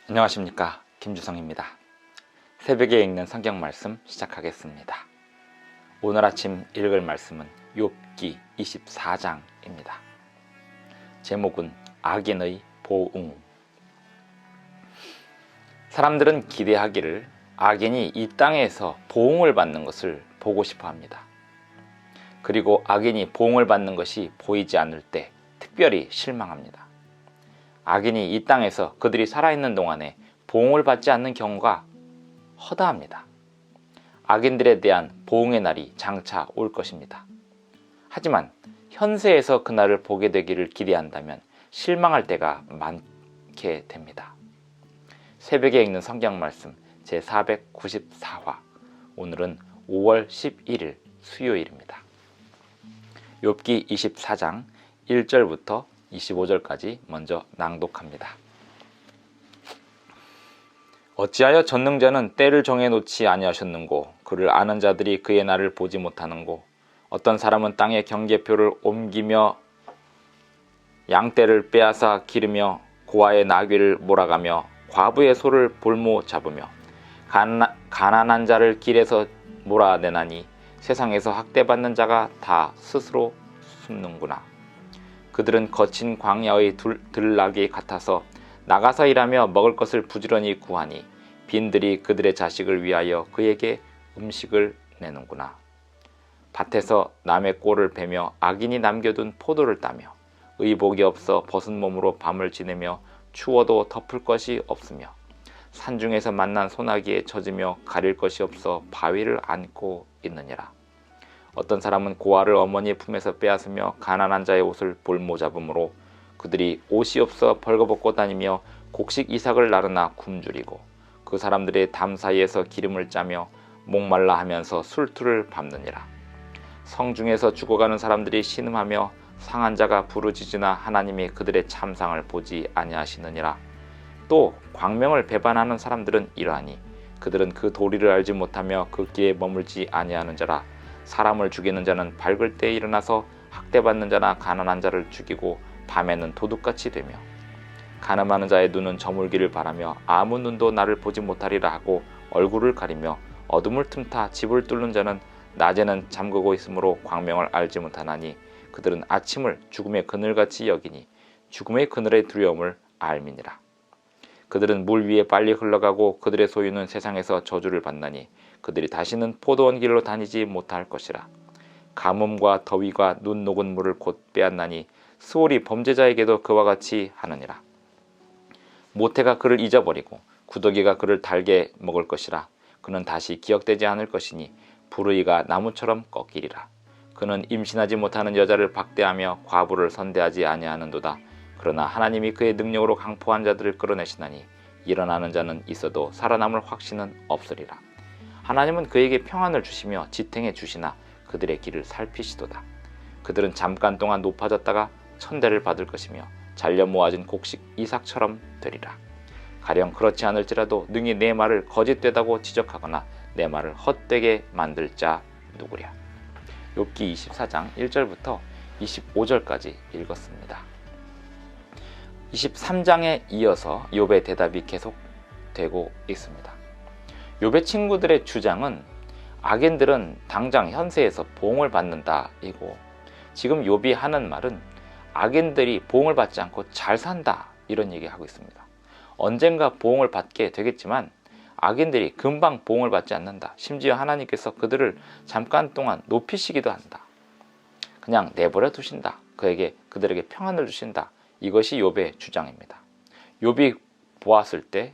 안녕하십니까, 김주성입니다. 새벽에 읽는 성경 말씀 시작하겠습니다. 오늘 아침 읽을 말씀은 욥기 24장입니다. 제목은 악인의 보응. 사람들은 기대하기를 악인이 이 땅에서 보응을 받는 것을 보고 싶어 합니다. 그리고 악인이 보응을 받는 것이 보이지 않을 때 특별히 실망합니다. 악인이 이 땅에서 그들이 살아있는 동안에 보응을 받지 않는 경우가 허다합니다. 악인들에 대한 보응의 날이 장차 올 것입니다. 하지만 현세에서 그날을 보게 되기를 기대한다면 실망할 때가 많게 됩니다. 새벽에 읽는 성경 말씀 제494화, 오늘은 5월 11일 수요일입니다. 욥기 24장 1절부터 25절까지 먼저 낭독합니다. 어찌하여 전능자는 때를 정해놓지 아니하셨는고, 그를 아는 자들이 그의 날을 보지 못하는고, 어떤 사람은 땅의 경계표를 옮기며 양떼를 빼앗아 기르며 고아의 나귀를 몰아가며 과부의 소를 볼모 잡으며 가난한 자를 길에서 몰아내나니 세상에서 학대받는 자가 다 스스로 숨는구나. 그들은 거친 광야의 들나귀 같아서 나가서 일하며 먹을 것을 부지런히 구하니 빈들이 그들의 자식을 위하여 그에게 음식을 내는구나. 밭에서 남의 꼴을 베며 악인이 남겨둔 포도를 따며 의복이 없어 벗은 몸으로 밤을 지내며 추워도 덮을 것이 없으며 산중에서 만난 소나기에 젖으며 가릴 것이 없어 바위를 안고 있느니라. 어떤 사람은 고아를 어머니의 품에서 빼앗으며 가난한 자의 옷을 볼모 잡음으로 그들이 옷이 없어 벌거벗고 다니며 곡식 이삭을 나르나 굶주리고 그 사람들의 담 사이에서 기름을 짜며 목말라 하면서 술투를 밟느니라. 성중에서 죽어가는 사람들이 신음하며 상한 자가 부르짖으나 하나님이 그들의 참상을 보지 아니하시느니라. 또 광명을 배반하는 사람들은 이러하니 그들은 그 도리를 알지 못하며 그 길에 머물지 아니하는 자라. 사람을 죽이는 자는 밝을 때에 일어나서 학대받는 자나 가난한 자를 죽이고 밤에는 도둑같이 되며 간음하는 자의 눈은 저물기를 바라며 아무 눈도 나를 보지 못하리라 하고 얼굴을 가리며 어둠을 틈타 집을 뚫는 자는 낮에는 잠그고 있으므로 광명을 알지 못하나니 그들은 아침을 죽음의 그늘같이 여기니 죽음의 그늘의 두려움을 알미니라. 그들은 물 위에 빨리 흘러가고 그들의 소유는 세상에서 저주를 받나니 그들이 다시는 포도원 길로 다니지 못할 것이라. 가뭄과 더위가 눈 녹은 물을 곧 빼앗나니 스올이 범죄자에게도 그와 같이 하느니라. 모태가 그를 잊어버리고 구더기가 그를 달게 먹을 것이라. 그는 다시 기억되지 않을 것이니 불의가 나무처럼 꺾이리라. 그는 임신하지 못하는 여자를 박대하며 과부를 선대하지 아니하는도다. 그러나 하나님이 그의 능력으로 강포한 자들을 끌어내시나니 일어나는 자는 있어도 살아남을 확신은 없으리라. 하나님은 그에게 평안을 주시며 지탱해 주시나 그들의 길을 살피시도다. 그들은 잠깐 동안 높아졌다가 천대를 받을 것이며 잘려 모아진 곡식 이삭처럼 되리라. 가령 그렇지 않을지라도 능히 내 말을 거짓되다고 지적하거나 내 말을 헛되게 만들 자 누구랴. 욥기 24장 1절부터 25절까지 읽었습니다. 23장에 이어서 욥의 대답이 계속되고 있습니다. 욥의 친구들의 주장은 악인들은 당장 현세에서 보응을 받는다 이고, 지금 욥이 하는 말은 악인들이 보응을 받지 않고 잘 산다 이런 얘기하고 있습니다. 언젠가 보응을 받게 되겠지만 악인들이 금방 보응을 받지 않는다. 심지어 하나님께서 그들을 잠깐 동안 높이시기도 한다. 그냥 내버려 두신다. 그들에게 평안을 주신다. 이것이 욥의 주장입니다. 욥이 보았을 때,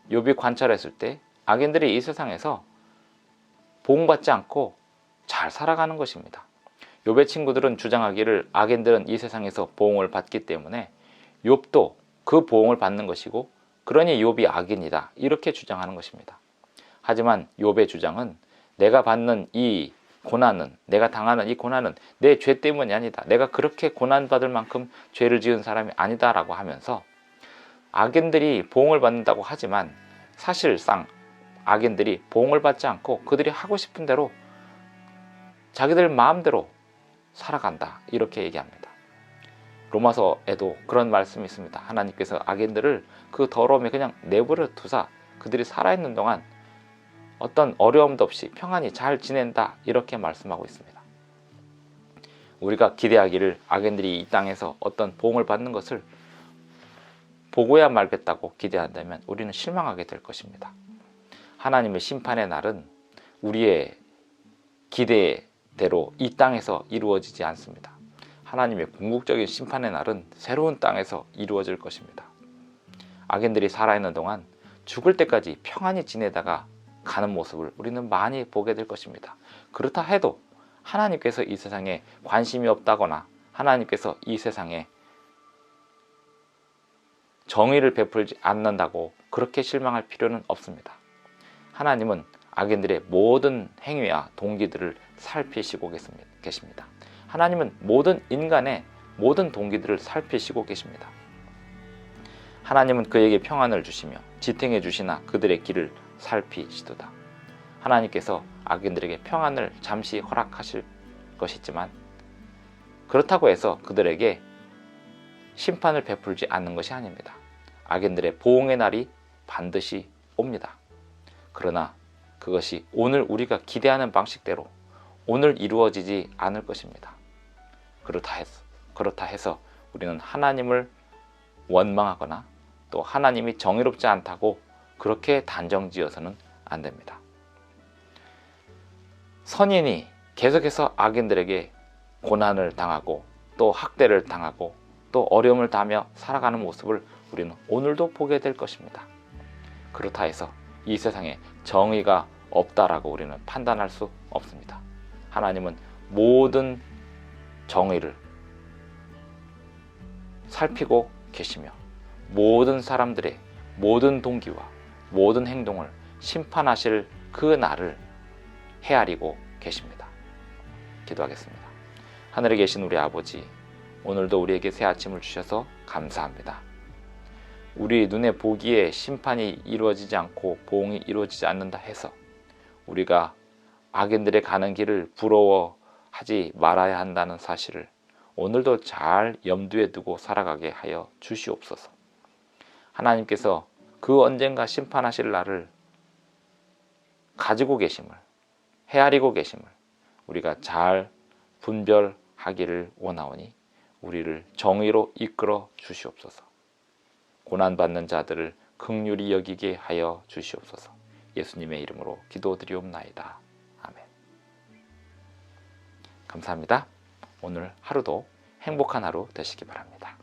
욥이 관찰했을 때 악인들이 이 세상에서 보응받지 않고 잘 살아가는 것입니다. 욥의 친구들은 주장하기를 악인들은 이 세상에서 보응을 받기 때문에 욥도 그 보응을 받는 것이고, 그러니 욥이 악인이다 이렇게 주장하는 것입니다. 하지만 욥의 주장은 내가 받는 이 고난은, 내가 당하는 이 고난은 내 죄 때문이 아니다. 내가 그렇게 고난받을 만큼 죄를 지은 사람이 아니다 라고 하면서 악인들이 보응을 받는다고 하지만 사실상 악인들이 보응을 받지 않고 그들이 하고 싶은 대로 자기들 마음대로 살아간다 이렇게 얘기합니다. 로마서에도 그런 말씀이 있습니다. 하나님께서 악인들을 그 더러움에 그냥 내버려 두사 그들이 살아있는 동안 어떤 어려움도 없이 평안히 잘 지낸다, 이렇게 말씀하고 있습니다. 우리가 기대하기를 악인들이 이 땅에서 어떤 보응을 받는 것을 보고야 말겠다고 기대한다면 우리는 실망하게 될 것입니다. 하나님의 심판의 날은 우리의 기대대로 이 땅에서 이루어지지 않습니다. 하나님의 궁극적인 심판의 날은 새로운 땅에서 이루어질 것입니다. 악인들이 살아있는 동안 죽을 때까지 평안히 지내다가 가는 모습을 우리는 많이 보게 될 것입니다. 그렇다 해도 하나님께서 이 세상에 관심이 없다거나 하나님께서 이 세상에 정의를 베풀지 않는다고 그렇게 실망할 필요는 없습니다. 하나님은 악인들의 모든 행위와 동기들을 살피시고 계십니다. 하나님은 모든 인간의 모든 동기들을 살피시고 계십니다. 하나님은 그에게 평안을 주시며 지탱해 주시나 그들의 길을 살피시도다. 하나님께서 악인들에게 평안을 잠시 허락하실 것이지만 그렇다고 해서 그들에게 심판을 베풀지 않는 것이 아닙니다. 악인들의 보응의 날이 반드시 옵니다. 그러나 그것이 오늘 우리가 기대하는 방식대로 오늘 이루어지지 않을 것입니다. 그렇다 해서 우리는 하나님을 원망하거나 또 하나님이 정의롭지 않다고 그렇게 단정지어서는 안 됩니다. 선인이 계속해서 악인들에게 고난을 당하고 또 학대를 당하고 또 어려움을 당하며 살아가는 모습을 우리는 오늘도 보게 될 것입니다. 그렇다 해서 이 세상에 정의가 없다라고 우리는 판단할 수 없습니다. 하나님은 모든 정의를 살피고 계시며 모든 사람들의 모든 동기와 모든 행동을 심판하실 그 날을 헤아리고 계십니다. 기도하겠습니다. 하늘에 계신 우리 아버지, 오늘도 우리에게 새 아침을 주셔서 감사합니다. 우리 눈에 보기에 심판이 이루어지지 않고 보응이 이루어지지 않는다 해서 우리가 악인들의 가는 길을 부러워하지 말아야 한다는 사실을 오늘도 잘 염두에 두고 살아가게 하여 주시옵소서. 하나님께서 그 언젠가 심판하실 날을 가지고 계심을, 헤아리고 계심을 우리가 잘 분별하기를 원하오니 우리를 정의로 이끌어 주시옵소서. 고난받는 자들을 긍휼히 여기게 하여 주시옵소서. 예수님의 이름으로 기도드리옵나이다. 아멘. 감사합니다. 오늘 하루도 행복한 하루 되시기 바랍니다.